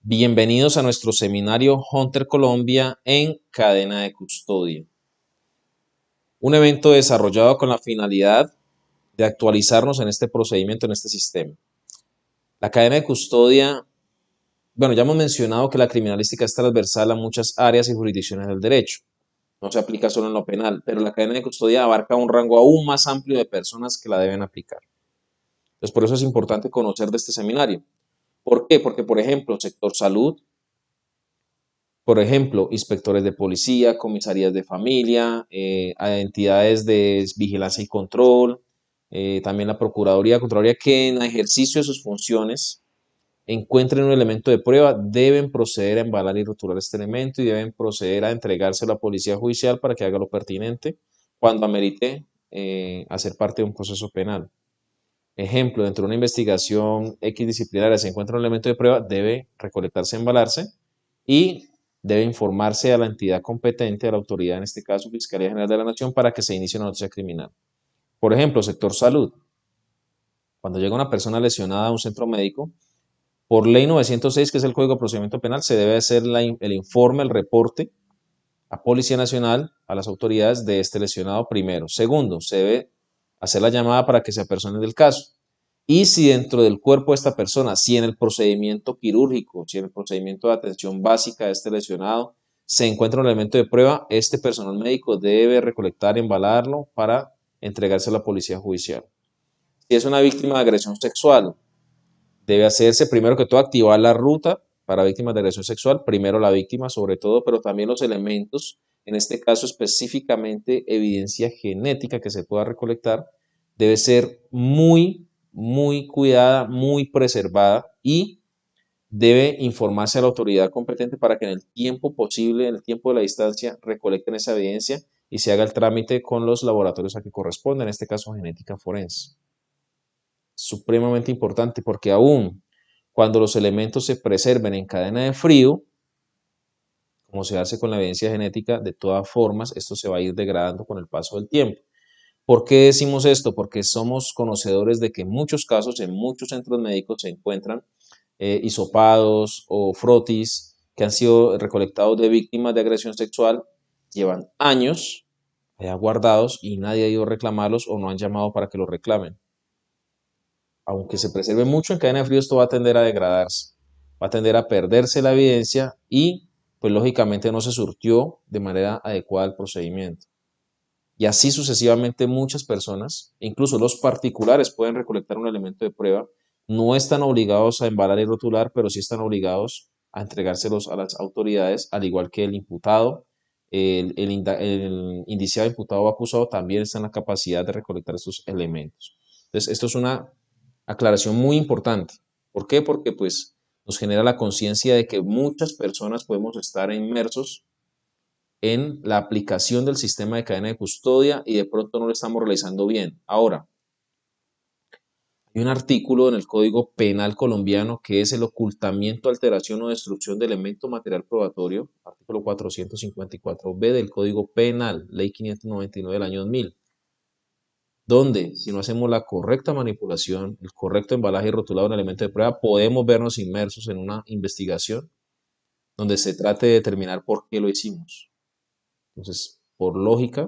Bienvenidos a nuestro seminario Hunter Colombia en cadena de custodia. Un evento desarrollado con la finalidad de actualizarnos en este procedimiento, en este sistema. La cadena de custodia, bueno, ya hemos mencionado que la criminalística es transversal a muchas áreas y jurisdicciones del derecho. No se aplica solo en lo penal, pero la cadena de custodia abarca un rango aún más amplio de personas que la deben aplicar. Entonces, por eso es importante conocer de este seminario. ¿Por qué? Porque, por ejemplo, sector salud, por ejemplo, inspectores de policía, comisarías de familia, a entidades de vigilancia y control, también la Contraloría que en ejercicio de sus funciones encuentren un elemento de prueba, deben proceder a embalar y rotular este elemento y deben proceder a entregárselo a la policía judicial para que haga lo pertinente cuando amerite hacer parte de un proceso penal. Ejemplo, dentro de una investigación X disciplinaria se encuentra un elemento de prueba, debe recolectarse, embalarse y debe informarse a la entidad competente, a la autoridad, en este caso Fiscalía General de la Nación, para que se inicie una noticia criminal. Por ejemplo, sector salud. Cuando llega una persona lesionada a un centro médico, por ley 906, que es el Código de Procedimiento Penal, se debe hacer el informe, el reporte a Policía Nacional, a las autoridades de este lesionado primero. Segundo, se debe hacer la llamada para que se apersone del caso. Y si dentro del cuerpo de esta persona, si en el procedimiento quirúrgico, si en el procedimiento de atención básica de este lesionado, se encuentra un elemento de prueba, este personal médico debe recolectar y embalarlo para entregarse a la policía judicial. Si es una víctima de agresión sexual, debe hacerse primero que todo activar la ruta para víctimas de agresión sexual, primero la víctima sobre todo, pero también los elementos, en este caso específicamente evidencia genética que se pueda recolectar, debe ser muy cuidada, muy preservada y debe informarse a la autoridad competente para que en el tiempo posible, en el tiempo de la distancia, recolecten esa evidencia y se haga el trámite con los laboratorios a que corresponde, en este caso genética forense. Supremamente importante porque aún cuando los elementos se preserven en cadena de frío, como se hace con la evidencia genética, de todas formas esto se va a ir degradando con el paso del tiempo. ¿Por qué decimos esto? Porque somos conocedores de que en muchos casos, en muchos centros médicos se encuentran hisopados o frotis que han sido recolectados de víctimas de agresión sexual, llevan años allá guardados y nadie ha ido a reclamarlos o no han llamado para que los reclamen. Aunque se preserve mucho en cadena de frío, esto va a tender a degradarse, va a tender a perderse la evidencia y pues lógicamente no se surtió de manera adecuada el procedimiento. Y así sucesivamente muchas personas, incluso los particulares, pueden recolectar un elemento de prueba. No están obligados a embalar y rotular, pero sí están obligados a entregárselos a las autoridades, al igual que el imputado, el indiciado, imputado o acusado también está en la capacidad de recolectar estos elementos. Entonces, esto es una aclaración muy importante. ¿Por qué? Porque pues nos genera la conciencia de que muchas personas podemos estar inmersos en la aplicación del sistema de cadena de custodia y de pronto no lo estamos realizando bien. Ahora, hay un artículo en el Código Penal colombiano que es el ocultamiento, alteración o destrucción de elemento material probatorio, artículo 454b del Código Penal, ley 599 del año 2000, donde si no hacemos la correcta manipulación, el correcto embalaje y rotulado de un elemento de prueba, podemos vernos inmersos en una investigación donde se trate de determinar por qué lo hicimos. Entonces, por lógica,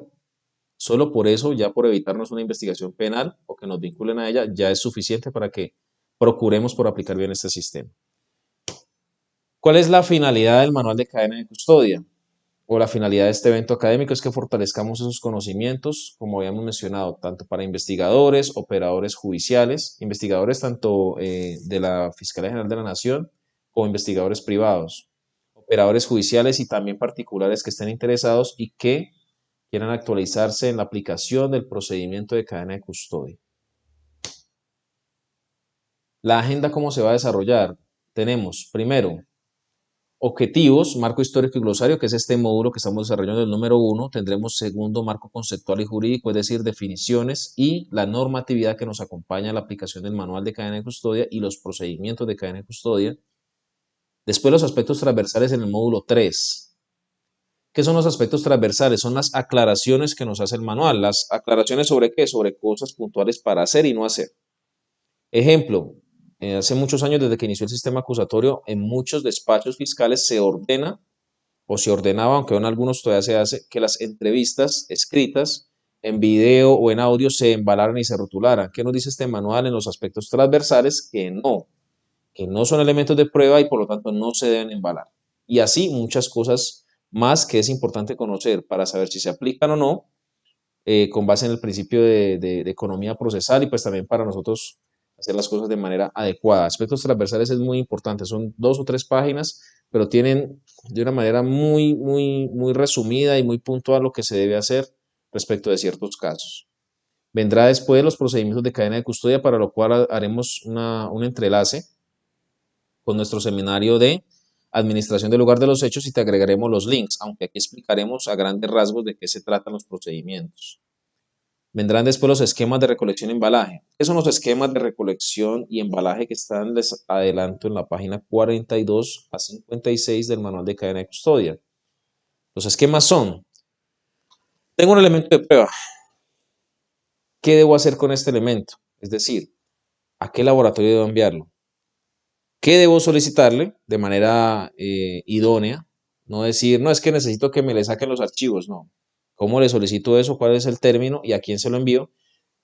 solo por eso, ya por evitarnos una investigación penal o que nos vinculen a ella, ya es suficiente para que procuremos por aplicar bien este sistema. ¿Cuál es la finalidad del manual de cadena de custodia? O la finalidad de este evento académico es que fortalezcamos esos conocimientos, como habíamos mencionado, tanto para investigadores, operadores judiciales, investigadores tanto de la Fiscalía General de la Nación como investigadores privados, operadores judiciales y también particulares que estén interesados y que quieran actualizarse en la aplicación del procedimiento de cadena de custodia. La agenda, ¿cómo se va a desarrollar? Tenemos, primero, objetivos, marco histórico y glosario, que es este módulo que estamos desarrollando, el número 1. Tendremos segundo, marco conceptual y jurídico, es decir, definiciones y la normatividad que nos acompaña a la aplicación del manual de cadena de custodia y los procedimientos de cadena de custodia. Después, los aspectos transversales en el módulo 3. ¿Qué son los aspectos transversales? Son las aclaraciones que nos hace el manual. ¿Las aclaraciones sobre qué? Sobre cosas puntuales para hacer y no hacer. Ejemplo, Hace muchos años, desde que inició el sistema acusatorio, en muchos despachos fiscales se ordena o se ordenaba, aunque en algunos todavía se hace, que las entrevistas escritas en video o en audio se embalaran y se rotularan. ¿Qué nos dice este manual en los aspectos transversales? Que no son elementos de prueba y por lo tanto no se deben embalar. Y así muchas cosas más que es importante conocer para saber si se aplican o no, con base en el principio de economía procesal y pues también para nosotros hacer las cosas de manera adecuada. Aspectos transversales es muy importante, son 2 o 3 páginas, pero tienen de una manera muy resumida y muy puntual lo que se debe hacer respecto de ciertos casos. Vendrá después los procedimientos de cadena de custodia, para lo cual haremos un entrelace con nuestro seminario de administración del lugar de los hechos y te agregaremos los links, aunque aquí explicaremos a grandes rasgos de qué se tratan los procedimientos. Vendrán después los esquemas de recolección y embalaje. ¿Qué son los esquemas de recolección y embalaje que están, les adelanto, en la página 42 a 56 del manual de cadena de custodia? Los esquemas son: tengo un elemento de prueba. ¿Qué debo hacer con este elemento? Es decir, ¿a qué laboratorio debo enviarlo? ¿Qué debo solicitarle de manera idónea? No decir, no, es que necesito que me le saquen los archivos, no. ¿Cómo le solicito eso? ¿Cuál es el término? ¿Y a quién se lo envío?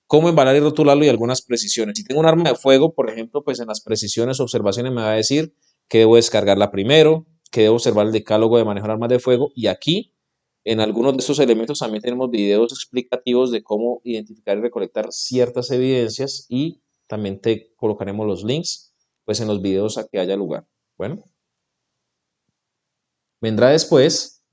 ¿Cómo embalar y rotularlo? Y algunas precisiones. Si tengo un arma de fuego, por ejemplo, pues en las precisiones, observaciones me va a decir que debo descargarla primero, que debo observar el decálogo de manejar armas de fuego. Y aquí, en algunos de estos elementos, también tenemos videos explicativos de cómo identificar y recolectar ciertas evidencias y también te colocaremos los links pues en los videos a que haya lugar. Bueno, vendrá después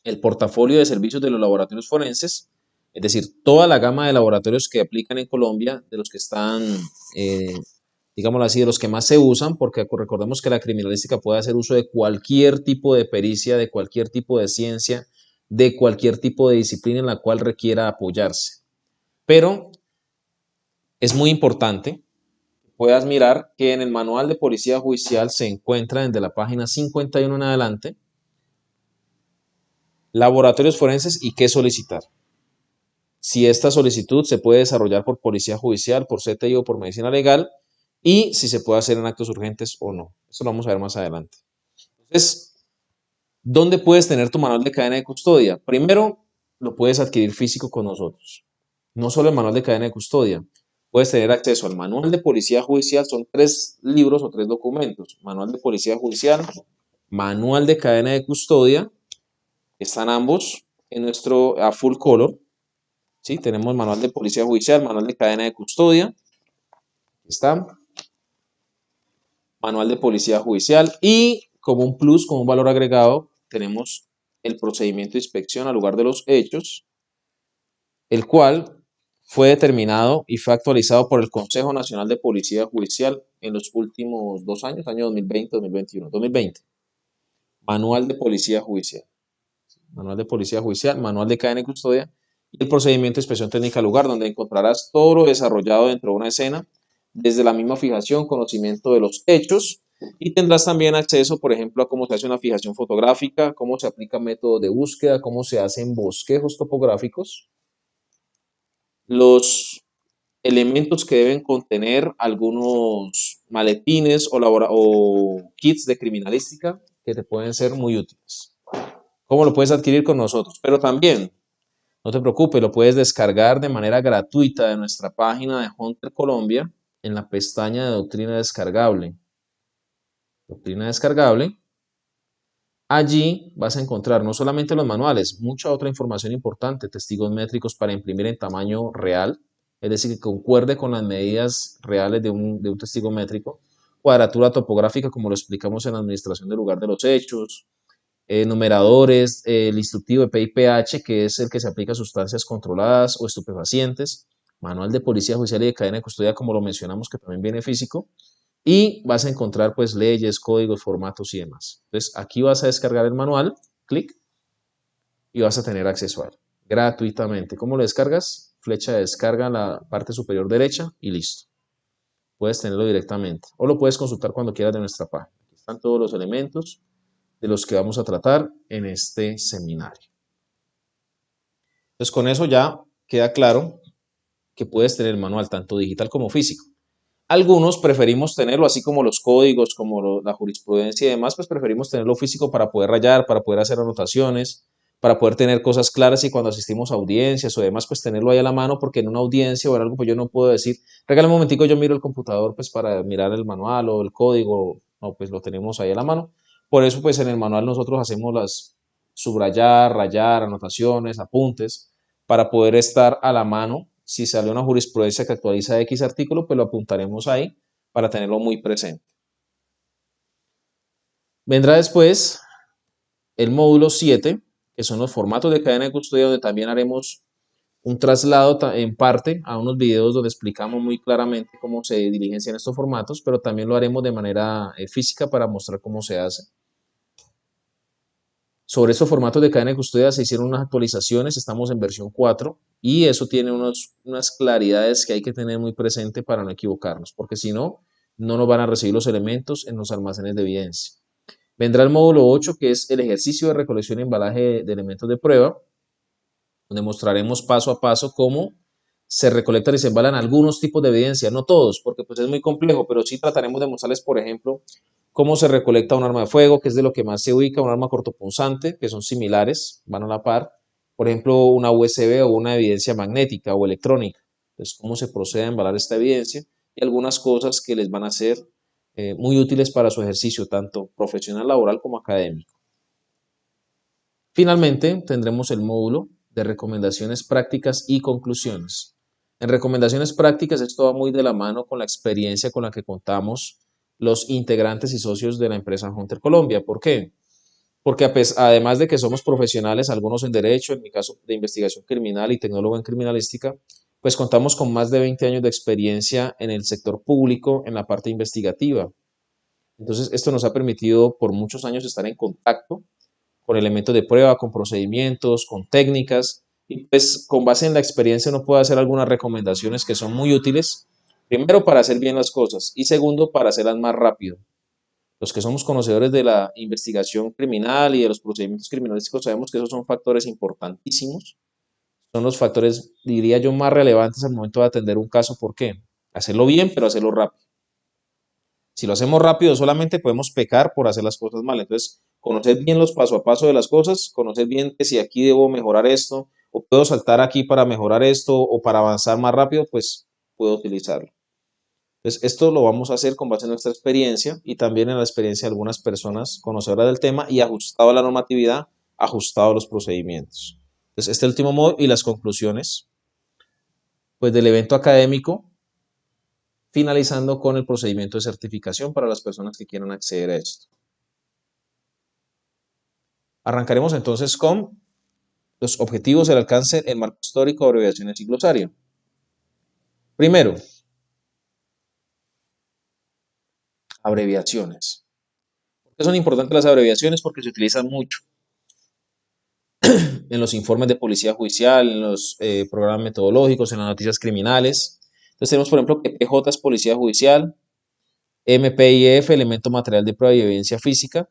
el portafolio de servicios de los laboratorios forenses, es decir, toda la gama de laboratorios que aplican en Colombia, de los que están, eh, digámoslo así, de los que más se usan, porque recordemos que la criminalística puede hacer uso de cualquier tipo de pericia, de cualquier tipo de ciencia, de cualquier tipo de disciplina en la cual requiera apoyarse. Pero es muy importante que puedas mirar que en el manual de policía judicial se encuentra desde la página 51 en adelante laboratorios forenses y qué solicitar. Si esta solicitud se puede desarrollar por policía judicial, por CTI o por medicina legal, y si se puede hacer en actos urgentes o no. Eso lo vamos a ver más adelante. Entonces, ¿dónde puedes tener tu manual de cadena de custodia? Primero, lo puedes adquirir físico con nosotros. No solo el manual de cadena de custodia. Puedes tener acceso al manual de policía judicial, son 3 libros o 3 documentos. Manual de policía judicial, manual de cadena de custodia, están ambos en nuestro a full color. ¿Sí? Tenemos manual de policía judicial, manual de cadena de custodia, está, manual de policía judicial y como un plus, como un valor agregado, tenemos el procedimiento de inspección al lugar de los hechos, el cual fue determinado y fue actualizado por el Consejo Nacional de Policía Judicial en los últimos 2 años, año 2020, 2021, 2020. Manual de Policía Judicial. Manual de Policía Judicial, manual de cadena y custodia y el procedimiento de inspección técnica al lugar, donde encontrarás todo lo desarrollado dentro de una escena, desde la misma fijación, conocimiento de los hechos, y tendrás también acceso, por ejemplo, a cómo se hace una fijación fotográfica, cómo se aplica método de búsqueda, cómo se hacen bosquejos topográficos, los elementos que deben contener algunos maletines o kits de criminalística que te pueden ser muy útiles. ¿Cómo lo puedes adquirir con nosotros? Pero también, no te preocupes, lo puedes descargar de manera gratuita de nuestra página de Hunter Colombia en la pestaña de doctrina descargable. Doctrina descargable. Allí vas a encontrar no solamente los manuales, mucha otra información importante, testigos métricos para imprimir en tamaño real, es decir, que concuerde con las medidas reales de un testigo métrico, cuadratura topográfica, como lo explicamos en la administración del lugar de los hechos, numeradores, el instructivo de PIPH, que es el que se aplica a sustancias controladas o estupefacientes, manual de policía judicial y de cadena de custodia, como lo mencionamos, que también viene físico, y vas a encontrar pues leyes, códigos, formatos y demás. Entonces aquí vas a descargar el manual, clic, y vas a tener acceso a él gratuitamente. ¿Cómo lo descargas? Flecha de descarga en la parte superior derecha y listo. Puedes tenerlo directamente o lo puedes consultar cuando quieras de nuestra página. Aquí están todos los elementos de los que vamos a tratar en este seminario. Entonces con eso ya queda claro que puedes tener el manual tanto digital como físico. Algunos preferimos tenerlo, así como los códigos, como la jurisprudencia y demás, pues preferimos tenerlo físico para poder rayar, para poder hacer anotaciones, para poder tener cosas claras y cuando asistimos a audiencias o demás, pues tenerlo ahí a la mano, porque en una audiencia o en algo, pues yo no puedo decir, regálame un momentico, yo miro el computador, pues para mirar el manual o el código, no, pues lo tenemos ahí a la mano. Por eso, pues en el manual nosotros hacemos las subrayar, rayar, anotaciones, apuntes, para poder estar a la mano. Si sale una jurisprudencia que actualiza X artículo, pues lo apuntaremos ahí para tenerlo muy presente. Vendrá después el módulo 7, que son los formatos de cadena de custodia, donde también haremos un traslado en parte a unos videos donde explicamos muy claramente cómo se diligencian estos formatos, pero también lo haremos de manera física para mostrar cómo se hace. Sobre estos formatos de cadena de custodia se hicieron unas actualizaciones, estamos en versión 4 y eso tiene unas claridades que hay que tener muy presente para no equivocarnos, porque si no, no nos van a recibir los elementos en los almacenes de evidencia. Vendrá el módulo 8, que es el ejercicio de recolección y embalaje de elementos de prueba, donde mostraremos paso a paso cómo se recolectan y se embalan algunos tipos de evidencia, no todos, porque pues es muy complejo, pero sí trataremos de mostrarles, por ejemplo, cómo se recolecta un arma de fuego, que es de lo que más se ubica, un arma cortopunzante, que son similares, van a la par, por ejemplo, una USB o una evidencia magnética o electrónica. Entonces, cómo se procede a embalar esta evidencia y algunas cosas que les van a ser muy útiles para su ejercicio, tanto profesional, laboral como académico. Finalmente, tendremos el módulo de recomendaciones prácticas y conclusiones. En recomendaciones prácticas, esto va muy de la mano con la experiencia con la que contamos los integrantes y socios de la empresa Hunter Colombia. ¿Por qué? Porque además de que somos profesionales, algunos en derecho, en mi caso de investigación criminal y tecnólogo en criminalística, pues contamos con más de 20 años de experiencia en el sector público, en la parte investigativa. Entonces, esto nos ha permitido por muchos años estar en contacto con elementos de prueba, con procedimientos, con técnicas, y pues con base en la experiencia uno puede hacer algunas recomendaciones que son muy útiles, primero para hacer bien las cosas y segundo para hacerlas más rápido. Los que somos conocedores de la investigación criminal y de los procedimientos criminalísticos sabemos que esos son factores importantísimos, son los factores, diría yo, más relevantes al momento de atender un caso. ¿Por qué? Hacerlo bien, pero hacerlo rápido. Si lo hacemos rápido, solamente podemos pecar por hacer las cosas mal. Entonces, conocer bien los paso a paso de las cosas, conocer bien que si aquí debo mejorar esto, o puedo saltar aquí para mejorar esto, o para avanzar más rápido, pues puedo utilizarlo. Entonces, esto lo vamos a hacer con base en nuestra experiencia y también en la experiencia de algunas personas conocedoras del tema y ajustado a la normatividad, ajustado a los procedimientos. Entonces, este último modo y las conclusiones, pues del evento académico, finalizando con el procedimiento de certificación para las personas que quieran acceder a esto. Arrancaremos entonces con los objetivos, el alcance, el marco histórico, abreviaciones y glosario. Primero, abreviaciones. ¿Por qué son importantes las abreviaciones? Porque se utilizan mucho en los informes de policía judicial, en los programas metodológicos, en las noticias criminales. Entonces tenemos, por ejemplo, que PJ es policía judicial, MPIF, elemento material de prueba y evidencia física.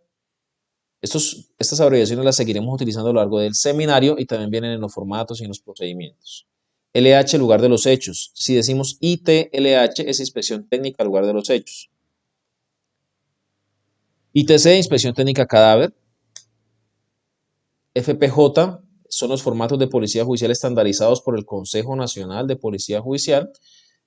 Estas abreviaciones las seguiremos utilizando a lo largo del seminario y también vienen en los formatos y en los procedimientos. LH, lugar de los hechos. Si decimos ITLH, es inspección técnica, lugar de los hechos. ITC, inspección técnica cadáver. FPJ son los formatos de policía judicial estandarizados por el Consejo Nacional de Policía Judicial,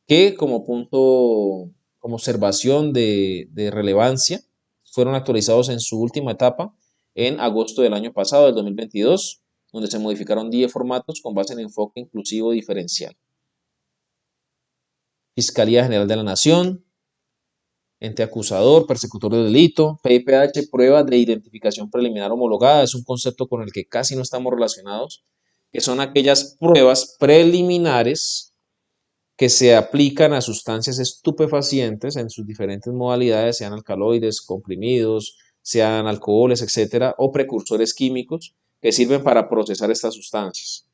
que como punto, como observación de relevancia, fueron actualizados en su última etapa en agosto del año pasado, del 2022, donde se modificaron 10 formatos con base en enfoque inclusivo diferencial. Fiscalía General de la Nación, ente acusador, persecutor de delito, PIPH, prueba de identificación preliminar homologada, es un concepto con el que casi no estamos relacionados, que son aquellas pruebas preliminares que se aplican a sustancias estupefacientes en sus diferentes modalidades, sean alcaloides, comprimidos, sean alcoholes, etcétera, o precursores químicos que sirven para procesar estas sustancias.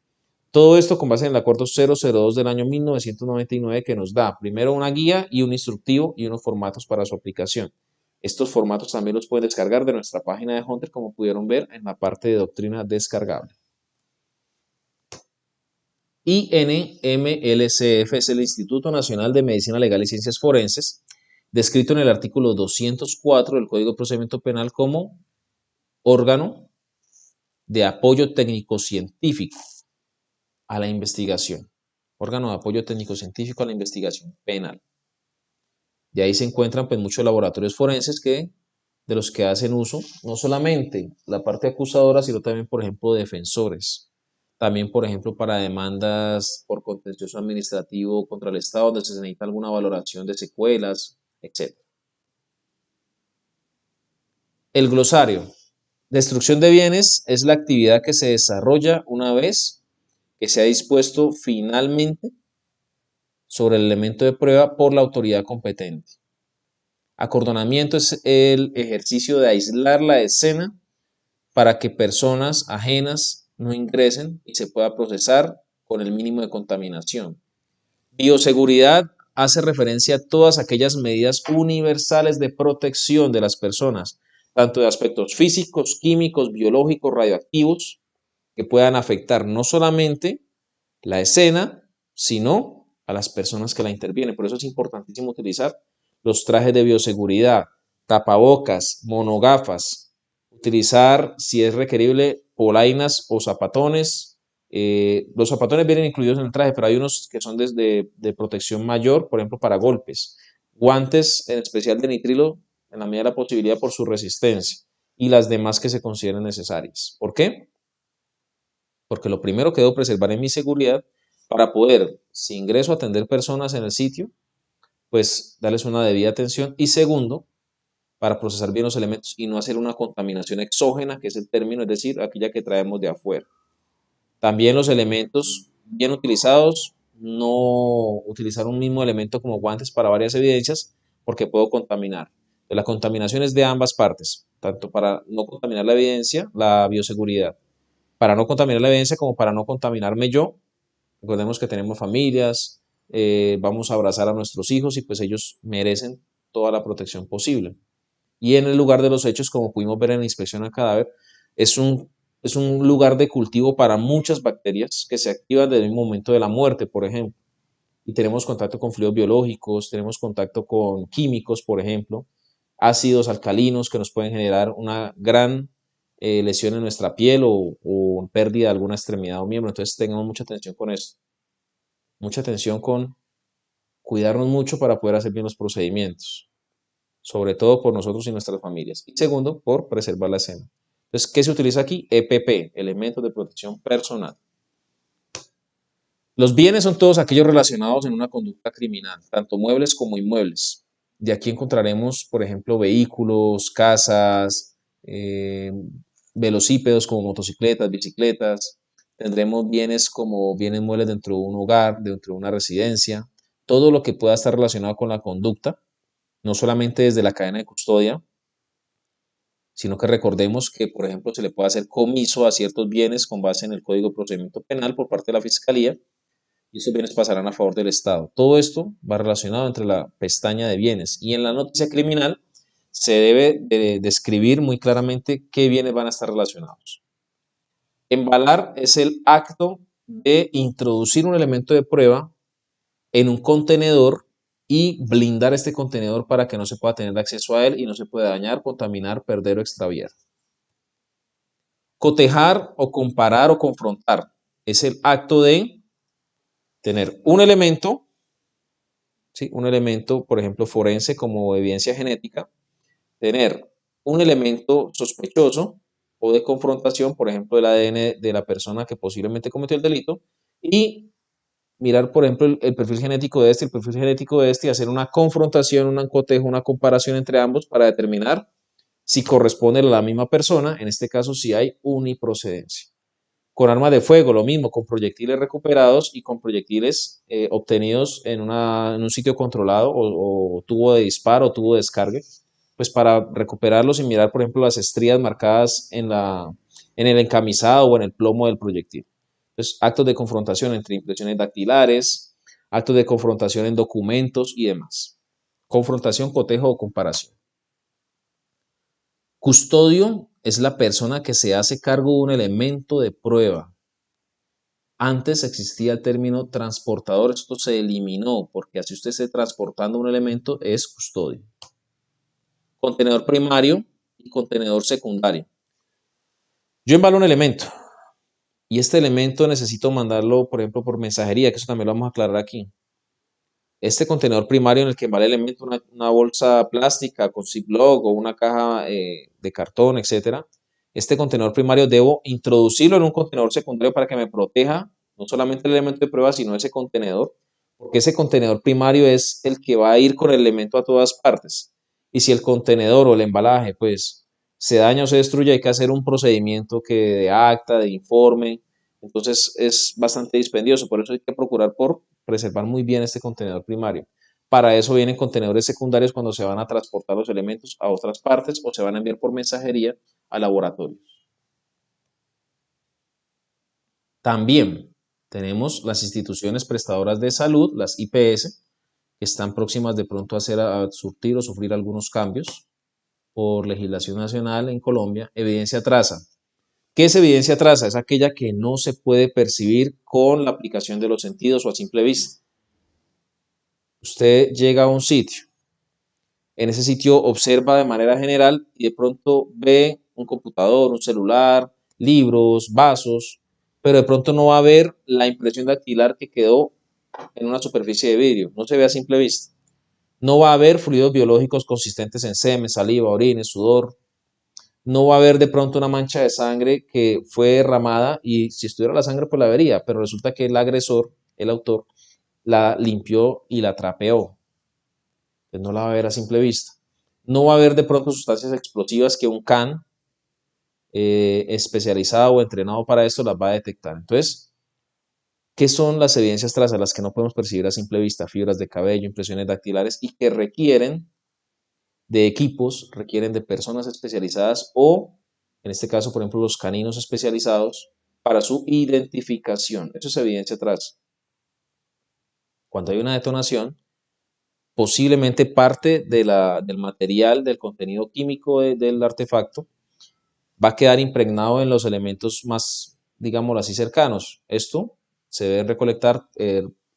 Todo esto con base en el acuerdo 002 del año 1999 que nos da primero una guía y un instructivo y unos formatos para su aplicación. Estos formatos también los pueden descargar de nuestra página de Hunter, como pudieron ver en la parte de doctrina descargable. INMLCF es el Instituto Nacional de Medicina Legal y Ciencias Forenses, descrito en el artículo 204 del Código de Procedimiento Penal como órgano de apoyo técnico-científico a la investigación. Órgano de apoyo técnico-científico a la investigación penal. De ahí se encuentran pues muchos laboratorios forenses de los que hacen uso no solamente la parte acusadora, sino también, por ejemplo, defensores. También, por ejemplo, para demandas por contencioso administrativo contra el Estado, donde se necesita alguna valoración de secuelas, etc. El glosario. Destrucción de bienes es la actividad que se desarrolla una vez que se ha dispuesto finalmente sobre el elemento de prueba por la autoridad competente. Acordonamiento es el ejercicio de aislar la escena para que personas ajenas no ingresen y se pueda procesar con el mínimo de contaminación. Bioseguridad hace referencia a todas aquellas medidas universales de protección de las personas, tanto de aspectos físicos, químicos, biológicos, radioactivos, que puedan afectar no solamente la escena, sino a las personas que la intervienen. Por eso es importantísimo utilizar los trajes de bioseguridad, tapabocas, monogafas, utilizar, si es requerible, polainas o zapatones. Los zapatones vienen incluidos en el traje, pero hay unos que son de protección mayor, por ejemplo, para golpes. Guantes, en especial de nitrilo, en la medida de la posibilidad por su resistencia, y las demás que se consideren necesarias. ¿Por qué? Porque lo primero que debo preservar es mi seguridad para poder, si ingreso a atender personas en el sitio, pues darles una debida atención. Y segundo, para procesar bien los elementos y no hacer una contaminación exógena, que es el término, es decir, aquella que traemos de afuera. También los elementos bien utilizados, no utilizar un mismo elemento como guantes para varias evidencias, porque puedo contaminar. La contaminación es de ambas partes, tanto para no contaminar la evidencia, la bioseguridad, para no contaminar la evidencia como para no contaminarme yo. Recordemos que tenemos familias, vamos a abrazar a nuestros hijos y pues ellos merecen toda la protección posible. Y en el lugar de los hechos, como pudimos ver en la inspección al cadáver, es un, es un lugar de cultivo para muchas bacterias que se activan desde el momento de la muerte, por ejemplo. Y tenemos contacto con fluidos biológicos, tenemos contacto con químicos, por ejemplo, ácidos alcalinos que nos pueden generar una gran lesión en nuestra piel o pérdida de alguna extremidad o miembro. Entonces tengamos mucha atención con eso. Mucha atención con cuidarnos mucho para poder hacer bien los procedimientos, sobre todo por nosotros y nuestras familias. Y segundo, por preservar la escena. Entonces, ¿qué se utiliza aquí? EPP, elementos de protección personal. Los bienes son todos aquellos relacionados en una conducta criminal, tanto muebles como inmuebles. De aquí encontraremos, por ejemplo, vehículos, casas, velocípedos como motocicletas, bicicletas. Tendremos bienes como bienes muebles dentro de un hogar, dentro de una residencia. Todo lo que pueda estar relacionado con la conducta, no solamente desde la cadena de custodia, sino que recordemos que, por ejemplo, se le puede hacer comiso a ciertos bienes con base en el Código de Procedimiento Penal por parte de la Fiscalía y esos bienes pasarán a favor del Estado. Todo esto va relacionado entre la pestaña de bienes y en la noticia criminal se debe de describir muy claramente qué bienes van a estar relacionados. Embalar es el acto de introducir un elemento de prueba en un contenedor y blindar este contenedor para que no se pueda tener acceso a él y no se pueda dañar, contaminar, perder o extraviar. Cotejar o comparar o confrontar es el acto de tener un elemento, ¿sí? Un elemento, por ejemplo, forense como evidencia genética, tener un elemento sospechoso o de confrontación, por ejemplo, el ADN de la persona que posiblemente cometió el delito, y mirar, por ejemplo, el perfil genético de este, el perfil genético de este, y hacer una confrontación, un cotejo, una comparación entre ambos para determinar si corresponde a la misma persona, en este caso si hay uniprocedencia. Con armas de fuego, lo mismo, con proyectiles recuperados y con proyectiles obtenidos en un sitio controlado o tubo de disparo o tubo de descargue, pues para recuperarlos y mirar, por ejemplo, las estrías marcadas en el encamisado o en el plomo del proyectil. Entonces, actos de confrontación entre impresiones dactilares, actos de confrontación en documentos y demás. Confrontación, cotejo o comparación. Custodio es la persona que se hace cargo de un elemento de prueba Antes existía el término transportador, esto se eliminó porque así usted esté transportando un elemento es custodio. Contenedor primario y contenedor secundario. Yo embalo un elemento y este elemento necesito mandarlo, por ejemplo, por mensajería, que eso también lo vamos a aclarar aquí. Este contenedor primario en el que embala el elemento, una bolsa plástica con Ziploc o una caja de cartón, etcétera. Este contenedor primario debo introducirlo en un contenedor secundario para que me proteja no solamente el elemento de prueba, sino ese contenedor, porque ese contenedor primario es el que va a ir con el elemento a todas partes. Y si el contenedor o el embalaje, pues, se daña o se destruye, hay que hacer un procedimiento que de acta, de informe. Entonces es bastante dispendioso, por eso hay que procurar por preservar muy bien este contenedor primario. Para eso vienen contenedores secundarios cuando se van a transportar los elementos a otras partes o se van a enviar por mensajería a laboratorios. También tenemos las instituciones prestadoras de salud, las IPS, que están próximas de pronto a surtir o sufrir algunos cambios por legislación nacional en Colombia. Evidencia traza. ¿Qué es evidencia traza? Es aquella que no se puede percibir con la aplicación de los sentidos o a simple vista. Usted llega a un sitio, en ese sitio observa de manera general y de pronto ve un computador, un celular, libros, vasos, pero de pronto no va a ver la impresión dactilar que quedó en una superficie de vidrio, no se ve a simple vista. No va a haber fluidos biológicos consistentes en semen, saliva, orines, sudor. No va a haber de pronto una mancha de sangre que fue derramada y si estuviera la sangre pues la vería, pero resulta que el agresor, el autor, la limpió y la trapeó. Pues no la va a ver a simple vista. No va a haber de pronto sustancias explosivas que un CAN especializado o entrenado para esto las va a detectar. Entonces, ¿qué son las evidencias trazas? Las que no podemos percibir a simple vista, fibras de cabello, impresiones dactilares y que requieren de equipos, requieren de personas especializadas o, en este caso, por ejemplo, los caninos especializados para su identificación. Eso es evidencia traza. Cuando hay una detonación, posiblemente parte del material, del contenido químico del artefacto, va a quedar impregnado en los elementos más, digámoslo así, cercanos. Esto se deben recolectar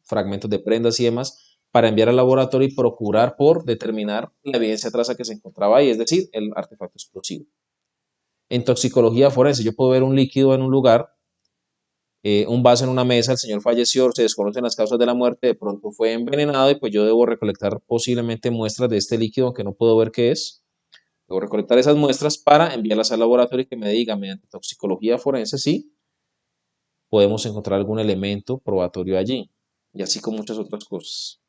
fragmentos de prendas y demás para enviar al laboratorio y procurar por determinar la evidencia traza que se encontraba ahí, es decir, el artefacto explosivo. En toxicología forense, yo puedo ver un líquido en un lugar, un vaso en una mesa, el señor falleció, se desconocen las causas de la muerte, de pronto fue envenenado y pues yo debo recolectar posiblemente muestras de este líquido, aunque no puedo ver qué es. Debo recolectar esas muestras para enviarlas al laboratorio y que me diga mediante toxicología forense si podemos encontrar algún elemento probatorio allí. Y así con muchas otras cosas.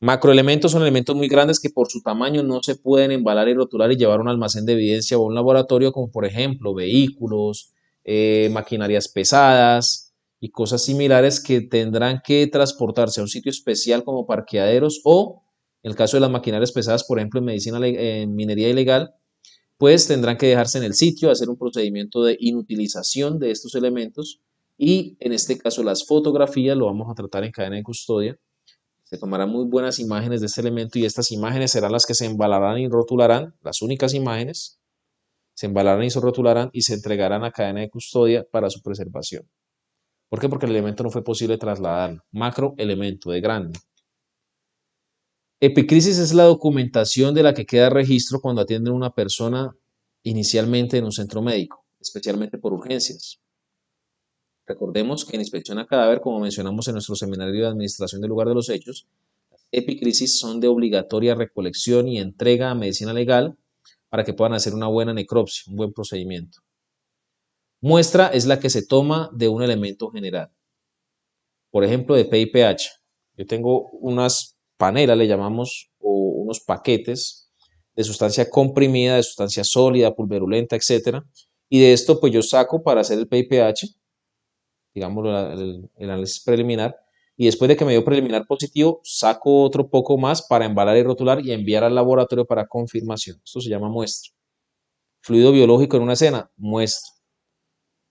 Macroelementos son elementos muy grandes que por su tamaño no se pueden embalar y rotular y llevar a un almacén de evidencia o a un laboratorio, como por ejemplo vehículos, maquinarias pesadas y cosas similares que tendrán que transportarse a un sitio especial como parqueaderos o, en el caso de las maquinarias pesadas, por ejemplo, en minería ilegal, pues tendrán que dejarse en el sitio, hacer un procedimiento de inutilización de estos elementos y en este caso las fotografías lo vamos a tratar en cadena de custodia. Se tomarán muy buenas imágenes de este elemento y estas imágenes serán las que se embalarán y rotularán, las únicas imágenes, se embalarán y se rotularán y se entregarán a cadena de custodia para su preservación. ¿Por qué? Porque el elemento no fue posible trasladarlo. Macro elemento de grande. Epicrisis es la documentación de la que queda registro cuando atienden a una persona inicialmente en un centro médico, especialmente por urgencias. Recordemos que en inspección a cadáver, como mencionamos en nuestro seminario de administración del lugar de los hechos, las epicrisis son de obligatoria recolección y entrega a medicina legal para que puedan hacer una buena necropsia, un buen procedimiento. Muestra es la que se toma de un elemento general, por ejemplo, de PIPH. Yo tengo unas panelas, le llamamos, o unos paquetes de sustancia comprimida, de sustancia sólida, pulverulenta, etcétera. Y de esto, pues yo saco para hacer el PIPH, digamos, el análisis preliminar. Y después de que me dio preliminar positivo, saco otro poco más para embalar y rotular y enviar al laboratorio para confirmación. Esto se llama muestra. Fluido biológico en una escena, muestra.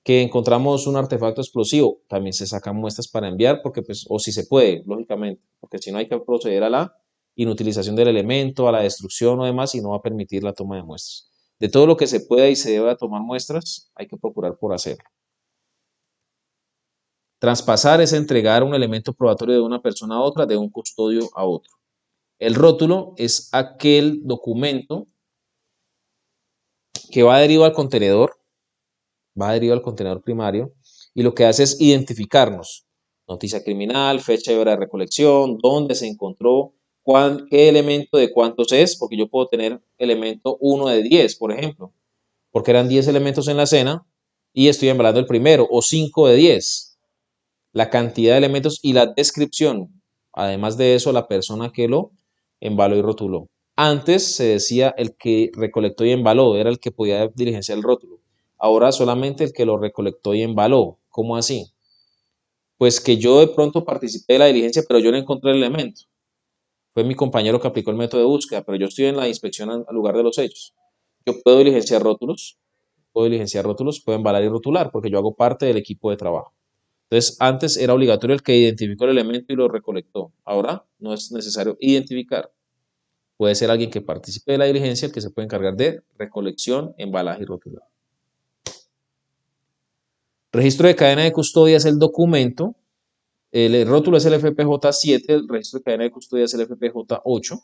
Que encontramos un artefacto explosivo, también se sacan muestras para enviar, porque pues, o si se puede, lógicamente, porque si no hay que proceder a la inutilización del elemento, a la destrucción o demás, y no va a permitir la toma de muestras. De todo lo que se pueda y se deba tomar muestras, hay que procurar por hacerlo. Traspasar es entregar un elemento probatorio de una persona a otra, de un custodio a otro. El rótulo es aquel documento que va adherido al contenedor, primario, y lo que hace es identificarnos. Noticia criminal, fecha y hora de recolección, dónde se encontró, qué elemento de cuántos es, porque yo puedo tener elemento 1 de 10, por ejemplo, porque eran 10 elementos en la cena y estoy embalando el primero, o 5 de 10. La cantidad de elementos y la descripción. Además de eso, la persona que lo embaló y rotuló. Antes se decía el que recolectó y embaló, era el que podía diligenciar el rótulo. Ahora solamente el que lo recolectó y embaló. ¿Cómo así? Pues que yo de pronto participé de la diligencia, pero yo no encontré el elemento. Fue mi compañero que aplicó el método de búsqueda, pero yo estoy en la inspección al lugar de los hechos. Yo puedo diligenciar rótulos, puedo embalar y rotular, porque yo hago parte del equipo de trabajo. Entonces, antes era obligatorio el que identificó el elemento y lo recolectó. Ahora no es necesario identificar. Puede ser alguien que participe de la diligencia el que se puede encargar de recolección, embalaje y rotulado. Registro de cadena de custodia es el documento. El rótulo es el FPJ7, el registro de cadena de custodia es el FPJ8.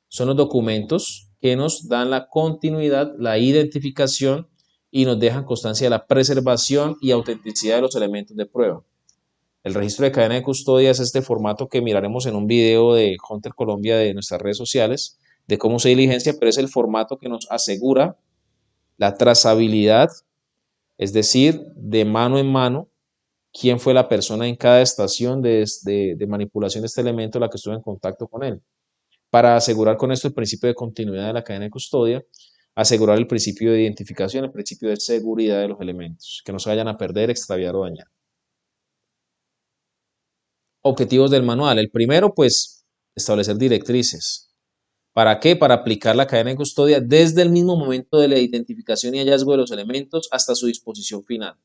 Son los documentos que nos dan la continuidad, la identificación y nos dejan constancia de la preservación y autenticidad de los elementos de prueba. El registro de cadena de custodia es este formato que miraremos en un video de Hunter Colombia de nuestras redes sociales, de cómo se diligencia, pero es el formato que nos asegura la trazabilidad, es decir, de mano en mano, quién fue la persona en cada estación de manipulación de este elemento la que estuvo en contacto con él. Para asegurar con esto el principio de continuidad de la cadena de custodia, asegurar el principio de identificación, el principio de seguridad de los elementos, que no se vayan a perder, extraviar o dañar. Objetivos del manual. El primero, pues, establecer directrices. ¿Para qué? Para aplicar la cadena de custodia desde el mismo momento de la identificación y hallazgo de los elementos hasta su disposición final.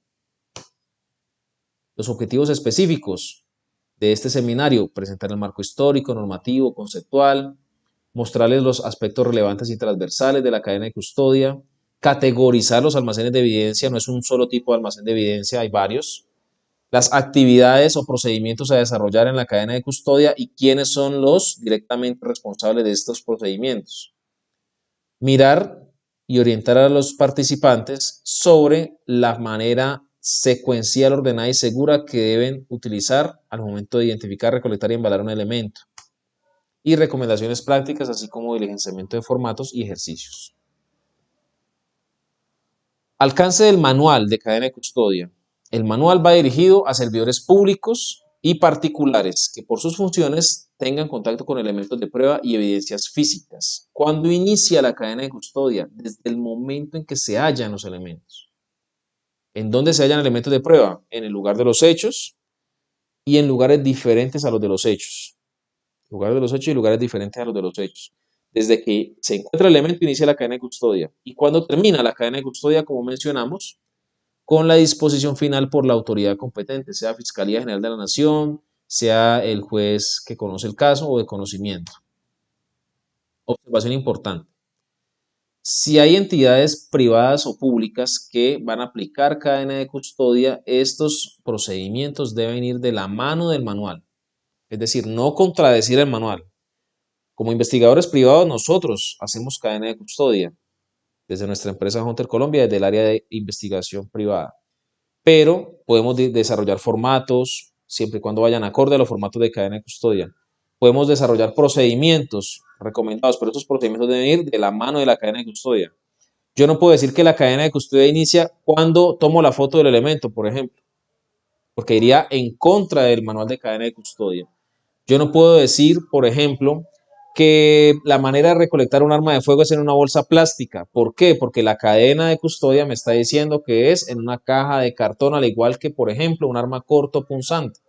Los objetivos específicos de este seminario: presentar el marco histórico, normativo, conceptual, mostrarles los aspectos relevantes y transversales de la cadena de custodia, categorizar los almacenes de evidencia, no es un solo tipo de almacén de evidencia, hay varios, las actividades o procedimientos a desarrollar en la cadena de custodia y quiénes son los directamente responsables de estos procedimientos. Mirar y orientar a los participantes sobre la manera secuencial, ordenada y segura que deben utilizar al momento de identificar, recolectar y embalar un elemento. Y recomendaciones prácticas, así como diligenciamiento de formatos y ejercicios. Alcance del manual de cadena de custodia. El manual va dirigido a servidores públicos y particulares que por sus funciones tengan contacto con elementos de prueba y evidencias físicas. ¿Cuándo inicia la cadena de custodia? Desde el momento en que se hallan los elementos. ¿En dónde se hallan elementos de prueba? En el lugar de los hechos y en lugares diferentes a los de los hechos. Lugares de los hechos y lugares diferentes a los de los hechos. Desde que se encuentra el elemento inicia la cadena de custodia. ¿Y cuándo termina la cadena de custodia? Como mencionamos, con la disposición final por la autoridad competente, sea Fiscalía General de la Nación, sea el juez que conoce el caso o de conocimiento. Observación importante. Si hay entidades privadas o públicas que van a aplicar cadena de custodia, estos procedimientos deben ir de la mano del manual. Es decir, no contradecir el manual. Como investigadores privados, nosotros hacemos cadena de custodia desde nuestra empresa Hunter Colombia, desde el área de investigación privada. Pero podemos desarrollar formatos, siempre y cuando vayan acorde a los formatos de cadena de custodia. Podemos desarrollar procedimientos recomendados, pero estos procedimientos deben ir de la mano de la cadena de custodia. Yo no puedo decir que la cadena de custodia inicia cuando tomo la foto del elemento, por ejemplo, porque iría en contra del manual de cadena de custodia. Yo no puedo decir, por ejemplo, que la manera de recolectar un arma de fuego es en una bolsa plástica. ¿Por qué? Porque la cadena de custodia me está diciendo que es en una caja de cartón, al igual que, por ejemplo, un arma corto punzante.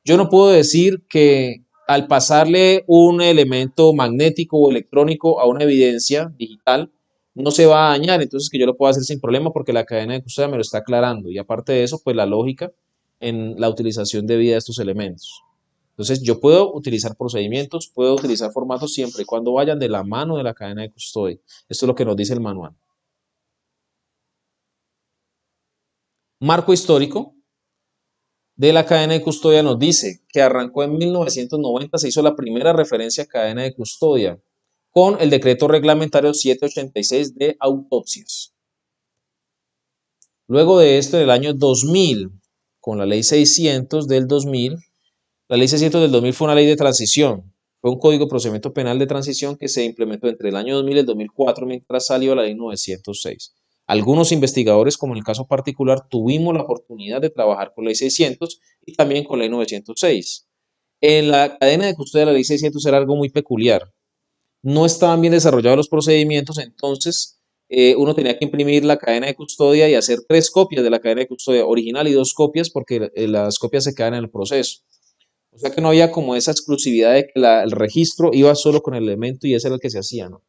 Yo no puedo decir que al pasarle un elemento magnético o electrónico a una evidencia digital, no se va a dañar, entonces que yo lo puedo hacer sin problema porque la cadena de custodia me lo está aclarando. Y aparte de eso, pues la lógica en la utilización debida de estos elementos. Entonces, yo puedo utilizar procedimientos, puedo utilizar formatos siempre y cuando vayan de la mano de la cadena de custodia. Esto es lo que nos dice el manual. Marco histórico. de la cadena de custodia nos dice que arrancó en 1990, se hizo la primera referencia a cadena de custodia con el decreto reglamentario 786 de autopsias. Luego de esto, en el año 2000, con la ley 600 del 2000, la ley 600 del 2000 fue una ley de transición, fue un código de procedimiento penal de transición que se implementó entre el año 2000 y el 2004 mientras salió la ley 906. Algunos investigadores, como en el caso particular, tuvimos la oportunidad de trabajar con la ley 600 y también con la ley 906. En la cadena de custodia de la ley 600 era algo muy peculiar. No estaban bien desarrollados los procedimientos, entonces uno tenía que imprimir la cadena de custodia y hacer 3 copias de la cadena de custodia original y 2 copias porque las copias se quedan en el proceso. O sea que no había como esa exclusividad de que el registro iba solo con el elemento y ese era el que se hacía, ¿no?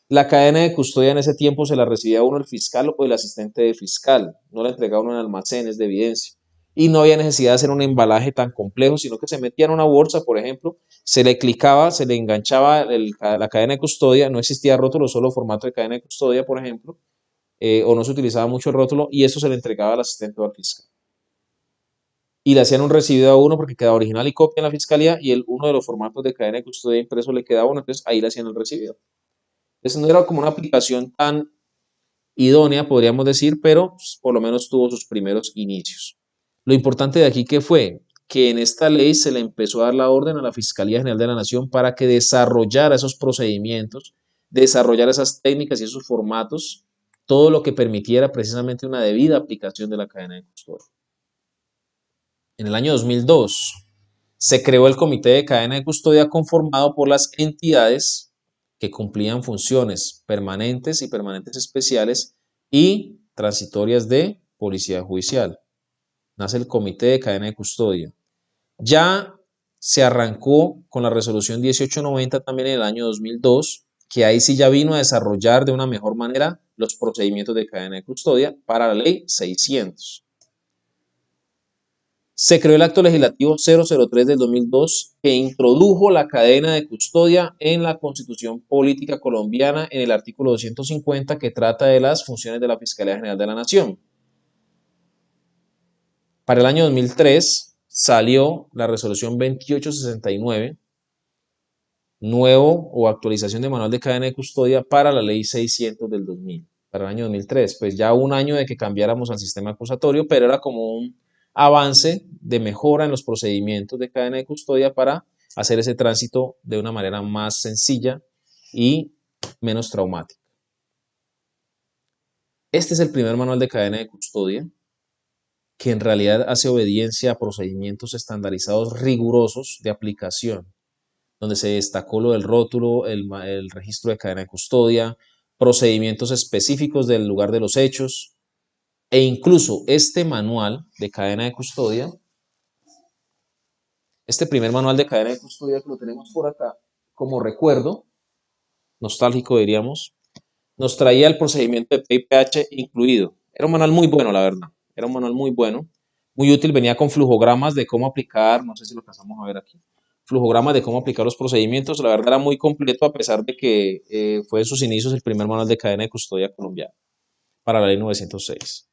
La cadena de custodia en ese tiempo se la recibía uno el fiscal o el asistente de fiscal, no la entregaba uno en almacenes de evidencia. Y no había necesidad de hacer un embalaje tan complejo, sino que se metía en una bolsa, por ejemplo, se le clicaba, se le enganchaba la cadena de custodia, no existía rótulo, solo formato de cadena de custodia, por ejemplo, o no se utilizaba mucho el rótulo, y eso se le entregaba al asistente o al fiscal. Y le hacían un recibido a uno porque quedaba original y copia en la fiscalía, y uno de los formatos de cadena de custodia impreso le quedaba a uno, entonces ahí le hacían el recibido. Entonces no era como una aplicación tan idónea, podríamos decir, pero pues, por lo menos tuvo sus primeros inicios. Lo importante de aquí que fue que en esta ley se le empezó a dar la orden a la Fiscalía General de la Nación para que desarrollara esos procedimientos, desarrollara esas técnicas y esos formatos, todo lo que permitiera precisamente una debida aplicación de la cadena de custodia. En el año 2002 se creó el Comité de Cadena de Custodia conformado por las entidades que cumplían funciones permanentes y permanentes especiales y transitorias de policía judicial. Nace el Comité de Cadena de Custodia. Ya se arrancó con la resolución 1890 también en el año 2002, que ahí sí ya vino a desarrollar de una mejor manera los procedimientos de cadena de custodia para la ley 600. Se creó el acto legislativo 003 del 2002 que introdujo la cadena de custodia en la Constitución Política Colombiana en el artículo 250 que trata de las funciones de la Fiscalía General de la Nación. Para el año 2003 salió la resolución 2869, nuevo o actualización de manual de cadena de custodia para la ley 600 del 2000, para el año 2003. Pues ya un año de que cambiáramos al sistema acusatorio, pero era como un avance de mejora en los procedimientos de cadena de custodia para hacer ese tránsito de una manera más sencilla y menos traumática. Este es el primer manual de cadena de custodia que en realidad hace obediencia a procedimientos estandarizados rigurosos de aplicación, donde se destacó lo del rótulo, el registro de cadena de custodia, procedimientos específicos del lugar de los hechos, e incluso este manual de cadena de custodia, este primer manual de cadena de custodia que lo tenemos por acá, como recuerdo, nostálgico diríamos, nos traía el procedimiento de PIPH incluido. Era un manual muy bueno, la verdad. Era un manual muy bueno, muy útil. Venía con flujogramas de cómo aplicar, no sé si lo alcanzamos a ver aquí, flujogramas de cómo aplicar los procedimientos. La verdad era muy completo a pesar de que fue en sus inicios el primer manual de cadena de custodia colombiana para la ley 906.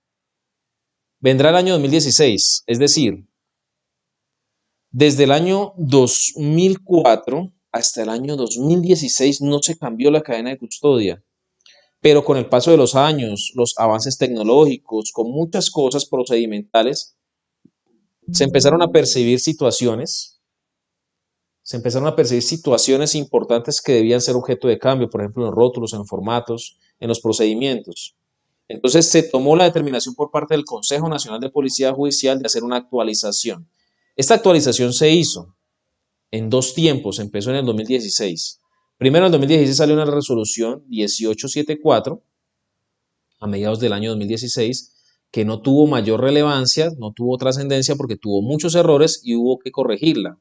Vendrá el año 2016, es decir, desde el año 2004 hasta el año 2016 no se cambió la cadena de custodia. Pero con el paso de los años, los avances tecnológicos, con muchas cosas procedimentales, se empezaron a percibir situaciones importantes que debían ser objeto de cambio, por ejemplo, en los rótulos, en los formatos, en los procedimientos. Entonces se tomó la determinación por parte del Consejo Nacional de Policía Judicial de hacer una actualización. Esta actualización se hizo en 2 tiempos, empezó en el 2016. Primero, en el 2016 salió una resolución 1874 a mediados del año 2016, que no tuvo mayor relevancia, no tuvo trascendencia porque tuvo muchos errores y hubo que corregirla.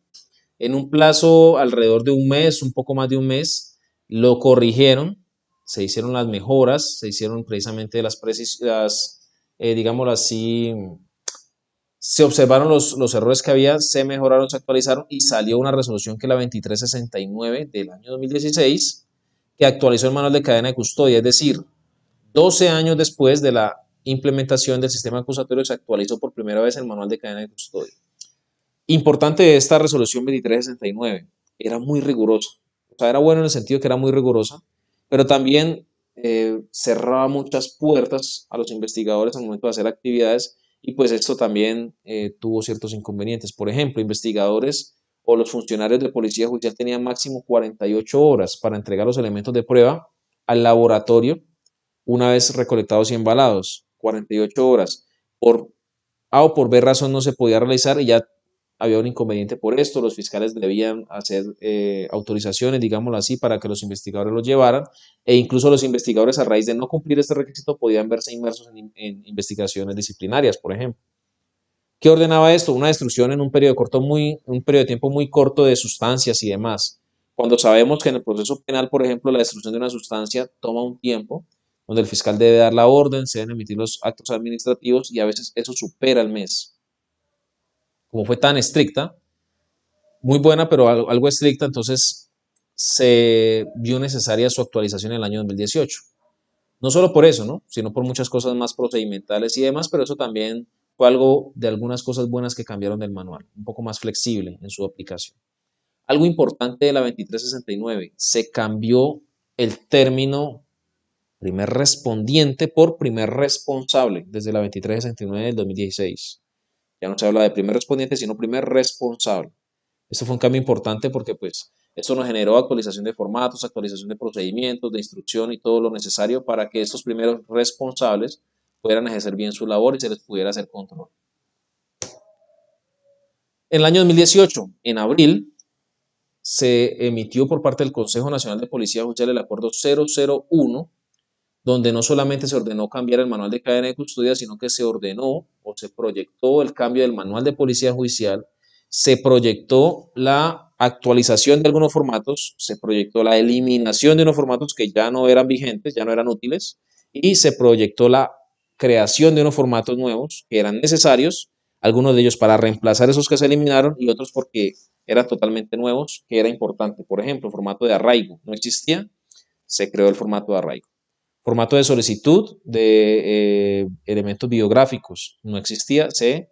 En un plazo alrededor de un mes, un poco más de un mes, lo corrigieron, se hicieron las mejoras, se hicieron precisamente digámoslo así, se observaron los errores que había, se mejoraron, se actualizaron y salió una resolución que es la 2369 del año 2016, que actualizó el manual de cadena de custodia, es decir, 12 años después de la implementación del sistema acusatorio se actualizó por primera vez el manual de cadena de custodia. Importante esta resolución 2369, era muy rigurosa. O sea, era bueno en el sentido que era muy rigurosa, pero también cerraba muchas puertas a los investigadores al momento de hacer actividades y pues esto también tuvo ciertos inconvenientes. Por ejemplo, investigadores o los funcionarios de policía judicial tenían máximo 48 horas para entregar los elementos de prueba al laboratorio una vez recolectados y embalados. 48 horas. Por A o por B razón no se podía realizar y ya había un inconveniente por esto. Los fiscales debían hacer autorizaciones, digámoslo así, para que los investigadores lo llevaran e incluso los investigadores a raíz de no cumplir este requisito podían verse inmersos en investigaciones disciplinarias, por ejemplo. ¿Qué ordenaba esto? Una destrucción en un periodo corto un periodo de tiempo muy corto de sustancias y demás. Cuando sabemos que en el proceso penal, por ejemplo, la destrucción de una sustancia toma un tiempo, donde el fiscal debe dar la orden, se deben emitir los actos administrativos y a veces eso supera el mes. Como fue tan estricta, muy buena, pero algo estricta, entonces se vio necesaria su actualización en el año 2018. No solo por eso, ¿no? Sino por muchas cosas más procedimentales y demás, pero eso también fue algo de algunas cosas buenas que cambiaron del manual, un poco más flexible en su aplicación. Algo importante de la 2369, se cambió el término primer respondiente por primer responsable desde la 2369 del 2016. Ya no se habla de primer respondiente, sino primer responsable. Esto fue un cambio importante porque pues esto nos generó actualización de formatos, actualización de procedimientos, de instrucción y todo lo necesario para que estos primeros responsables pudieran ejercer bien su labor y se les pudiera hacer control. En el año 2018, en abril, se emitió por parte del Consejo Nacional de Policía Judicial el Acuerdo 001, donde no solamente se ordenó cambiar el manual de cadena de custodia, sino que se ordenó o se proyectó el cambio del manual de policía judicial, se proyectó la actualización de algunos formatos, se proyectó la eliminación de unos formatos que ya no eran vigentes, ya no eran útiles, y se proyectó la creación de unos formatos nuevos que eran necesarios, algunos de ellos para reemplazar esos que se eliminaron y otros porque eran totalmente nuevos, que era importante. Por ejemplo, el formato de arraigo no existía, se creó el formato de arraigo. Formato de solicitud de elementos biográficos no existía, se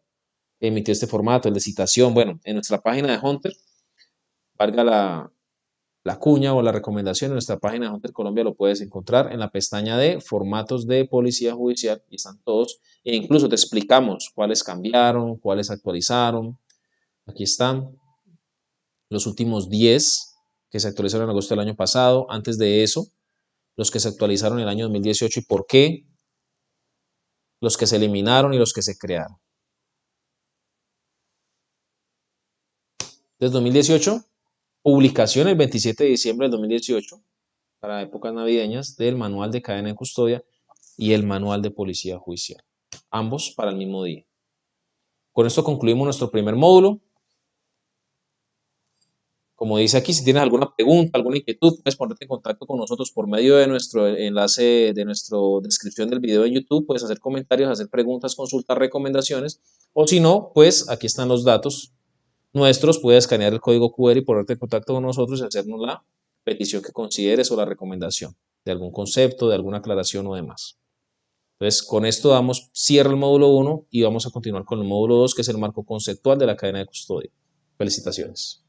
emitió este formato, el de citación. Bueno, en nuestra página de Hunter, valga la cuña o la recomendación, en nuestra página de Hunter Colombia lo puedes encontrar en la pestaña de formatos de policía judicial y están todos. E incluso te explicamos cuáles cambiaron, cuáles actualizaron. Aquí están los últimos 10 que se actualizaron en agosto del año pasado. Antes de eso, los que se actualizaron en el año 2018 y por qué, los que se eliminaron y los que se crearon. Desde 2018, publicación el 27 de diciembre del 2018, para épocas navideñas, del manual de cadena de custodia y el manual de policía judicial, ambos para el mismo día. Con esto concluimos nuestro primer módulo. Como dice aquí, si tienes alguna pregunta, alguna inquietud, puedes ponerte en contacto con nosotros por medio de nuestro enlace, de nuestra descripción del video en YouTube. Puedes hacer comentarios, hacer preguntas, consultas, recomendaciones. O si no, pues aquí están los datos nuestros. Puedes escanear el código QR y ponerte en contacto con nosotros y hacernos la petición que consideres o la recomendación de algún concepto, de alguna aclaración o demás. Entonces, con esto damos cierre al módulo 1 y vamos a continuar con el módulo 2, que es el marco conceptual de la cadena de custodia. Felicitaciones.